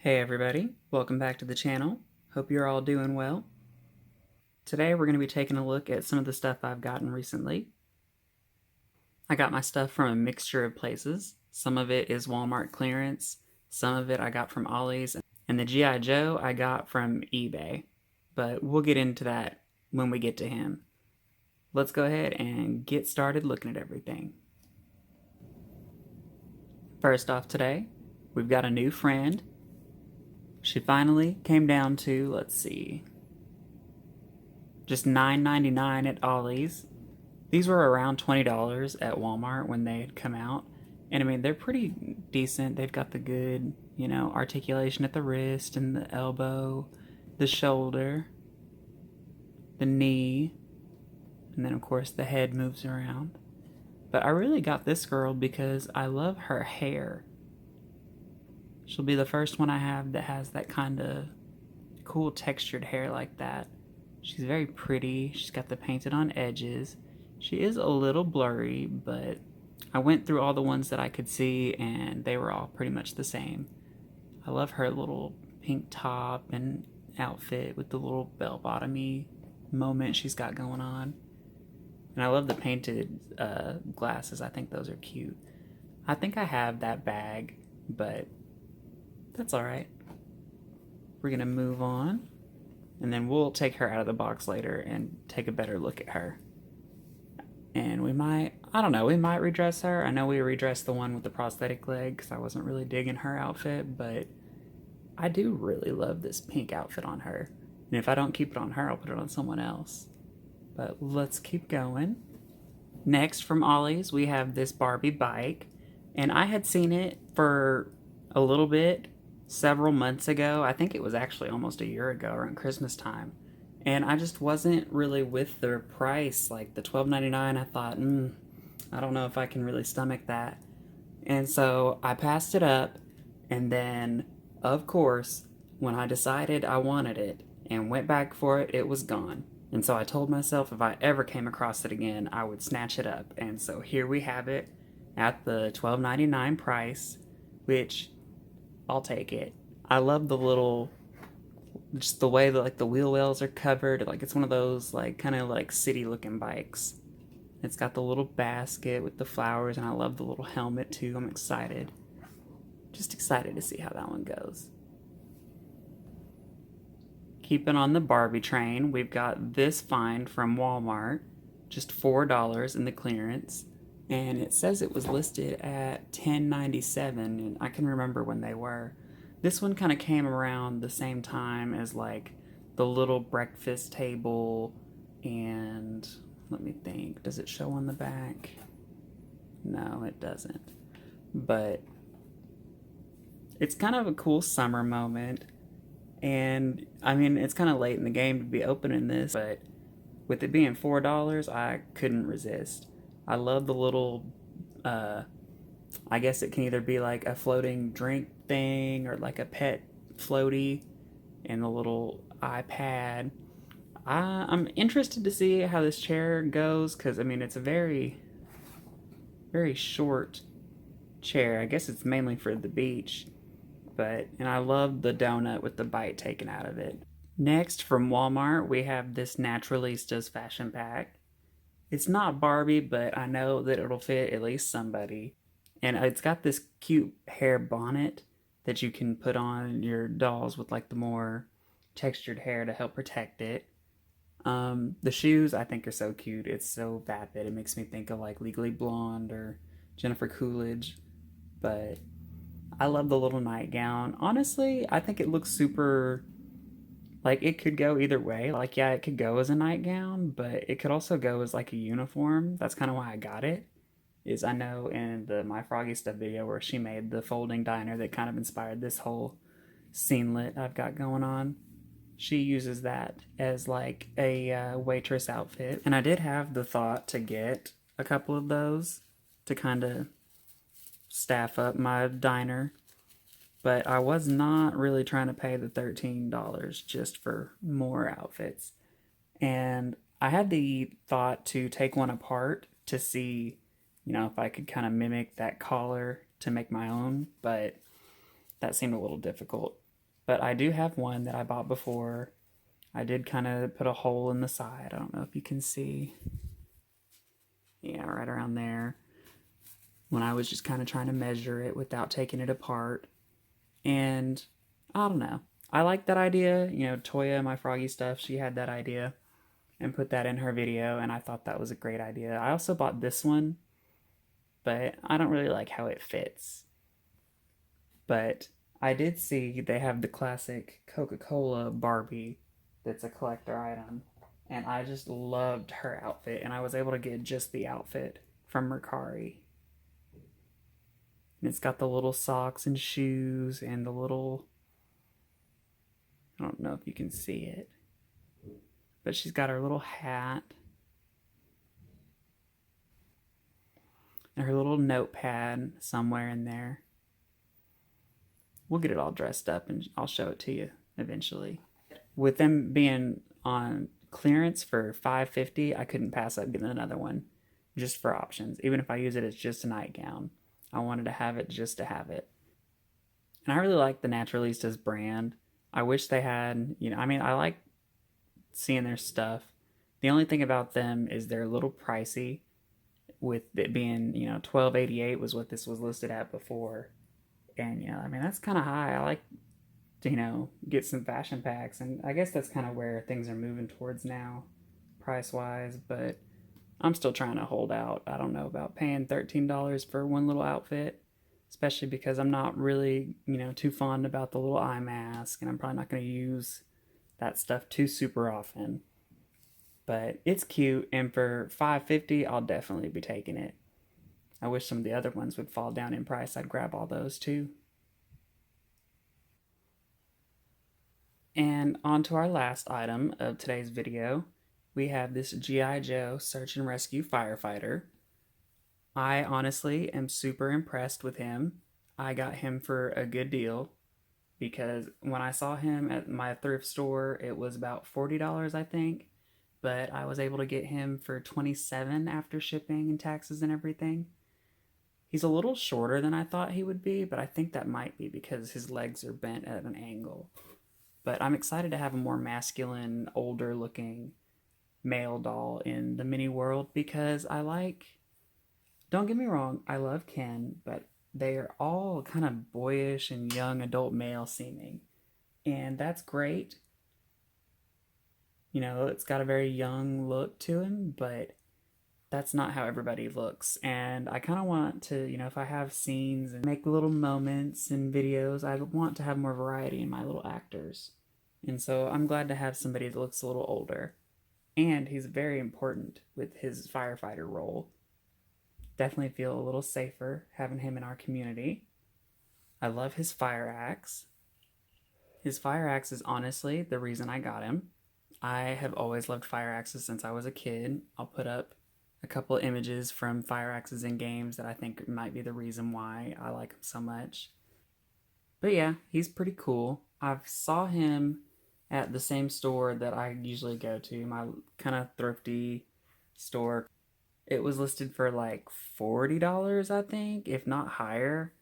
Hey everybody, welcome back to the channel. Hope you're all doing well. Today we're going to be taking a look at some of the stuff I've gotten recently. I got my stuff from a mixture of places. Some of it is Walmart clearance, some of it I got from Ollie's, and the G.I. Joe I got from eBay. But we'll get into that when we get to him. Let's go ahead and get started looking at everything. First off today, we've got a new friend. She finally came down to, let's see, just $9.99 at Ollie's. These were around $20 at Walmart when they had come out. And I mean, they're pretty decent. They've got the good, articulation at the wrist and the elbow, the shoulder, the knee, and then of course the head moves around. But I really got this girl because I love her hair. She'll be the first one I have that has that kind of cool textured hair like that. She's very pretty. She's got the painted on edges. She is a little blurry, but I went through all the ones that I could see and they were all pretty much the same. I love her little pink top and outfit with the little bell-bottomy moment she's got going on. And I love the painted glasses. I think those are cute. I think I have that bag, but that's alright. We're going to move on, and then we'll take her out of the box later and take a better look at her. And we might redress her. I know we redressed the one with the prosthetic leg because I wasn't really digging her outfit, but I do really love this pink outfit on her. And if I don't keep it on her, I'll put it on someone else. But let's keep going. Next from Ollie's, we have this Barbie bike. And I had seen it for a little bit several months ago. I think it was actually almost a year ago around Christmas time. And I just wasn't really with their price. Like the $12.99, I thought, I don't know if I can really stomach that. And so I passed it up. And then, of course, when I decided I wanted it and went back for it, it was gone. And so I told myself if I ever came across it again, I would snatch it up. And so here we have it at the $12.99 price, which I'll take it. I love the little, just the way that like the wheel wells are covered. Like it's one of those like kind of like city looking bikes. It's got the little basket with the flowers, and I love the little helmet too. I'm excited. Just excited to see how that one goes. Keeping on the Barbie train, we've got this find from Walmart, just $4 in the clearance, and it says it was listed at $10.97, and I can remember when they were. This one kind of came around the same time as like the little breakfast table, and let me think, does it show on the back? No, it doesn't. But it's kind of a cool summer moment. And I mean, it's kind of late in the game to be opening this, but with it being $4, I couldn't resist. I love the little, I guess it can either be like a floating drink thing or like a pet floaty, and the little iPad. I'm interested to see how this chair goes because, I mean, it's a very, very short chair. I guess it's mainly for the beach. And I love the donut with the bite taken out of it. Next, from Walmart, we have this Naturalistas fashion pack. It's not Barbie, but I know that it'll fit at least somebody. And it's got this cute hair bonnet that you can put on your dolls with like the more textured hair to help protect it. The shoes I think are so cute. It's so vapid. It makes me think of like Legally Blonde or Jennifer Coolidge. But I love the little nightgown. Honestly, I think it looks super, like it could go either way. Like, yeah, it could go as a nightgown, but it could also go as like a uniform. That's kind of why I got it. Is I know in the My Froggy Stuff video where she made the folding diner that kind of inspired this whole scenelet I've got going on. She uses that as like a waitress outfit. And I did have the thought to get a couple of those to kind of staff up my diner, but I was not really trying to pay the $13 just for more outfits. And I had the thought to take one apart to see, if I could kind of mimic that collar to make my own, but that seemed a little difficult. But I do have one that I bought before. I did kind of put a hole in the side. I don't know if you can see. Yeah, right around there. When I was just kind of trying to measure it without taking it apart. And I don't know. I like that idea. You know, Toya, my froggy stuff, she had that idea and put that in her video, and I thought that was a great idea. I also bought this one, but I don't really like how it fits. But I did see they have the classic Coca-Cola Barbie that's a collector item, and I just loved her outfit, and I was able to get just the outfit from Mercari. And it's got the little socks and shoes and the little, I don't know if you can see it, but she's got her little hat and her little notepad somewhere in there. We'll get it all dressed up and I'll show it to you eventually. With them being on clearance for $5.50, I couldn't pass up getting another one just for options. Even if I use it as just a nightgown, I wanted to have it just to have it. And I really like the Naturalistas brand. I wish they had, I mean, I like seeing their stuff. The only thing about them is they're a little pricey, with it being, $12.88 was what this was listed at before. And, I mean, that's kind of high. I like to, get some fashion packs. And I guess that's kind of where things are moving towards now, price-wise. But I'm still trying to hold out. I don't know about paying $13 for one little outfit, especially because I'm not really, too fond about the little eye mask. And I'm probably not going to use that stuff too super often. But it's cute. And for $5.50, I'll definitely be taking it. I wish some of the other ones would fall down in price. I'd grab all those too. And on to our last item of today's video. We have this G.I. Joe Search and Rescue Firefighter. I honestly am super impressed with him. I got him for a good deal because when I saw him at my thrift store, it was about $40, I think. But I was able to get him for $27 after shipping and taxes and everything. He's a little shorter than I thought he would be, but I think that might be because his legs are bent at an angle. But I'm excited to have a more masculine, older looking male doll in the mini world because don't get me wrong, I love Ken, but they are all kind of boyish and young adult male seeming. And that's great. It's got a very young look to him, but that's not how everybody looks. And I kind of want to, if I have scenes and make little moments and videos, I want to have more variety in my little actors. And so I'm glad to have somebody that looks a little older. And he's very important with his firefighter role. Definitely feel a little safer having him in our community. I love his fire axe. His fire axe is honestly the reason I got him. I have always loved fire axes since I was a kid. I'll put up a couple of images from fire axes in games that I think might be the reason why I like him so much. But yeah, he's pretty cool. I saw him at the same store that I usually go to, my kind of thrifty store. It was listed for like $40, I think, if not higher.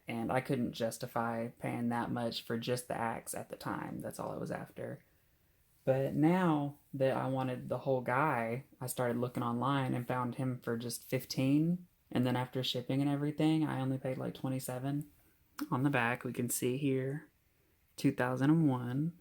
And I couldn't justify paying that much for just the axe at the time. That's all I was after. But now that I wanted the whole guy, I started looking online and found him for just $15. And then after shipping and everything, I only paid like $27. On the back, we can see here, 2001.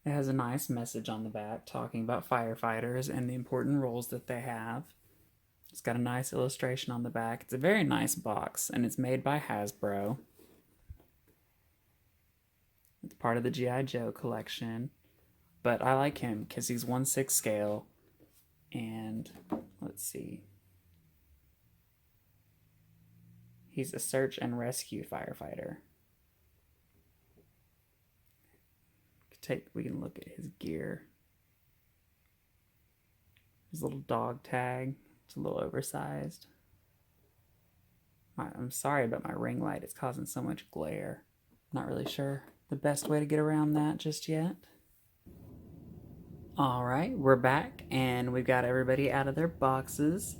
It has a nice message on the back talking about firefighters and the important roles that they have. It's got a nice illustration on the back. It's a very nice box, and it's made by Hasbro. It's part of the G.I. Joe collection. But I like him because he's 1/6 scale. And let's see. He's a search and rescue firefighter. We can look at his gear. His little dog tag. It's a little oversized. I'm sorry about my ring light. It's causing so much glare. Not really sure the best way to get around that just yet. Alright, we're back and we've got everybody out of their boxes.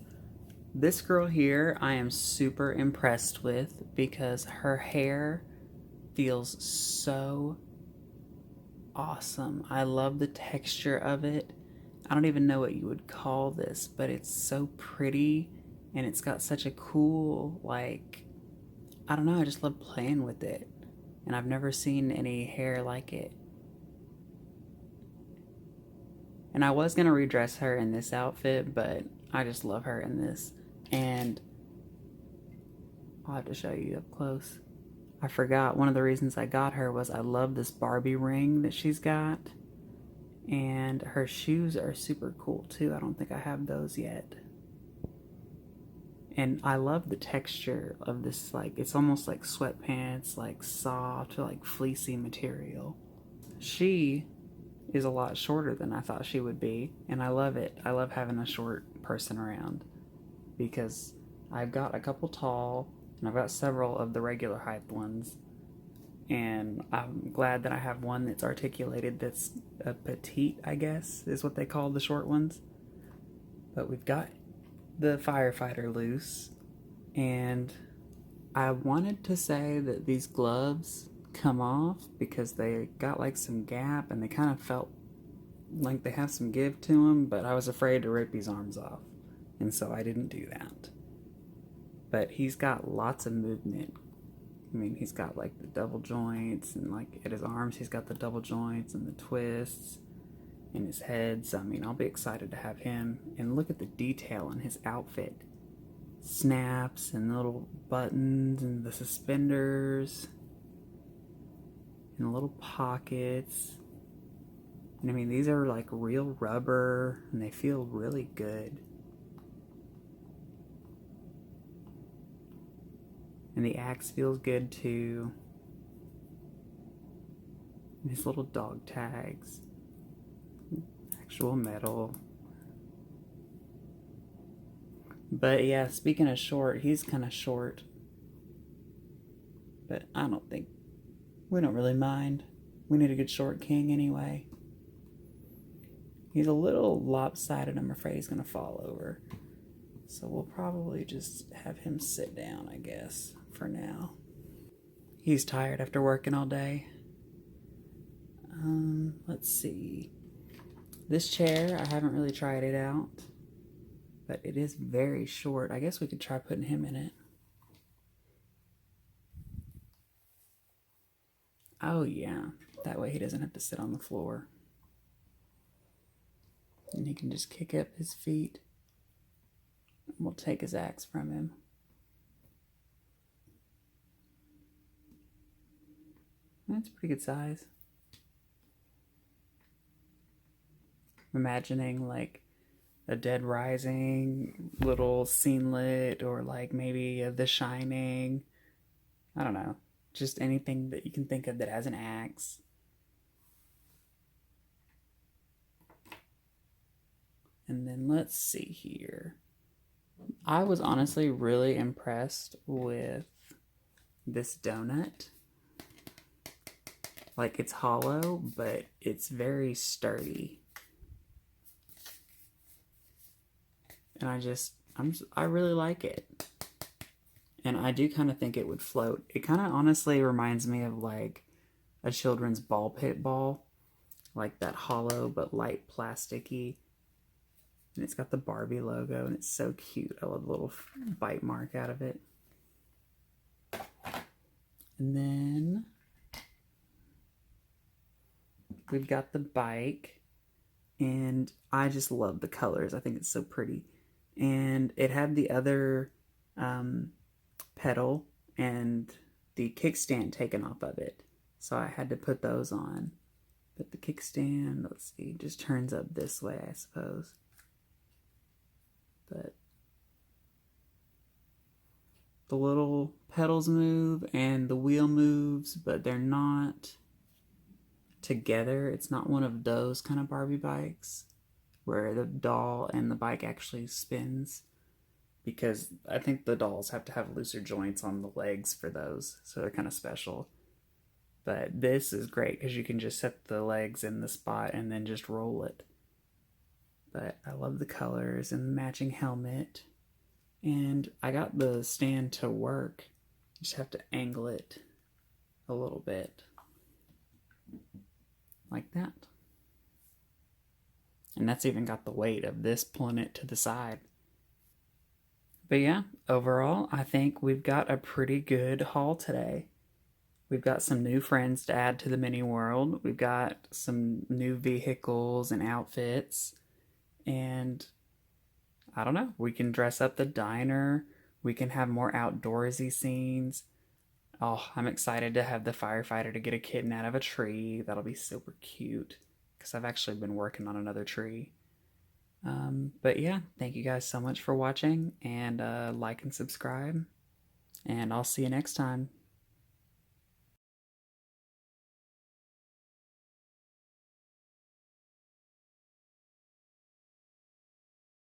This girl here I am super impressed with because her hair feels so awesome. I love the texture of it. I don't even know what you would call this, but it's so pretty and it's got such a cool, like, I don't know, I just love playing with it. And I've never seen any hair like it. And I was gonna redress her in this outfit, but I just love her in this. And I'll have to show you up close. I forgot one of the reasons I got her was I love this Barbie ring that she's got. And her shoes are super cool too. I don't think I have those yet. And I love the texture of this, like, it's almost like sweatpants, like soft, like fleecy material. She is a lot shorter than I thought she would be, and I love it. I love having a short person around because I've got a couple tall and I've got several of the regular height ones, and I'm glad that I have one that's articulated that's a petite, I guess is what they call the short ones. But we've got the firefighter loose, and I wanted to say that these gloves come off because they got like some gap and they kind of felt like they have some give to them, but I was afraid to rip his arms off, and so I didn't do that. But he's got lots of movement. I mean, he's got like the double joints, and like at his arms he's got the double joints and the twists in his head. So I mean, I'll be excited to have him. And look at the detail in his outfit. Snaps and little buttons and the suspenders and the little pockets. And I mean, these are like real rubber and they feel really good. And the axe feels good too. And his little dog tags. Actual metal. But yeah, speaking of short, he's kind of short. But I don't think, we don't really mind. We need a good short king anyway. He's a little lopsided. I'm afraid he's going to fall over. So we'll probably just have him sit down, I guess, for now. He's tired after working all day. Let's see. This chair, I haven't really tried it out, but it is very short. I guess we could try putting him in it. Oh yeah, that way he doesn't have to sit on the floor. And he can just kick up his feet. We'll take his axe from him. That's a pretty good size. I'm imagining like a Dead Rising little scenelet, or like maybe The Shining. I don't know. Just anything that you can think of that has an axe. And then let's see here. I was honestly really impressed with this donut. Like, it's hollow, but it's very sturdy. And I really like it. And I do kind of think it would float. It kind of honestly reminds me of like a children's ball pit ball. Like that hollow but light plasticky. And it's got the Barbie logo and it's so cute. I love the little bite mark out of it. And then we've got the bike. And I just love the colors. I think it's so pretty. And it had the other pedal and the kickstand taken off of it. So I had to put those on. But the kickstand, let's see, just turns up this way, I suppose. But the little pedals move and the wheel moves, but they're not together. It's not one of those kind of Barbie bikes where the doll and the bike actually spins, because I think the dolls have to have looser joints on the legs for those, so they're kind of special. But this is great because you can just set the legs in the spot and then just roll it. But I love the colors and the matching helmet. And I got the stand to work. You just have to angle it a little bit. Like that. And that's even got the weight of this pulling it to the side. But yeah, overall, I think we've got a pretty good haul today. We've got some new friends to add to the mini world. We've got some new vehicles and outfits. And I don't know, we can dress up the diner. We can have more outdoorsy scenes. Oh, I'm excited to have the firefighter to get a kitten out of a tree. That'll be super cute because I've actually been working on another tree. But yeah, thank you guys so much for watching and like and subscribe. And I'll see you next time.